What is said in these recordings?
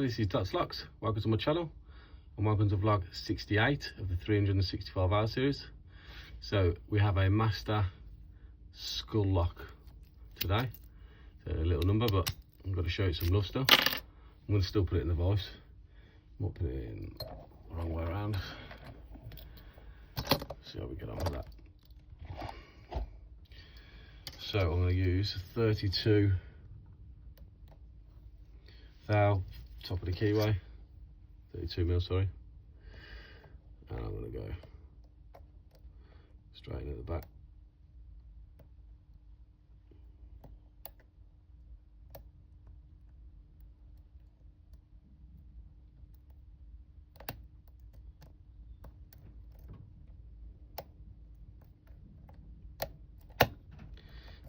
this is Dots Locks. Welcome to my channel and welcome to vlog 68 of the 365 hour series. So we have a master skull lock today. It's a little number, but I'm going to show it some love still. I'm going to still put it in the vice. I might put it in the wrong way around. See how we get on with that. So I'm going to use 32 thou top of the keyway, 32 mil, sorry, and I'm going to go straight in at the back.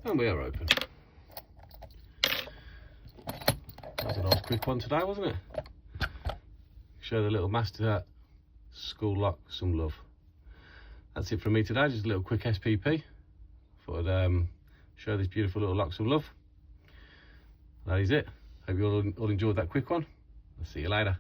And we are open. That was a nice quick one today, wasn't it? Show the little master skull lock some love. That's it from me today, just a little quick SPP. Thought I'd show this beautiful little lock some love. That is it. Hope you all enjoyed that quick one. I'll see you later.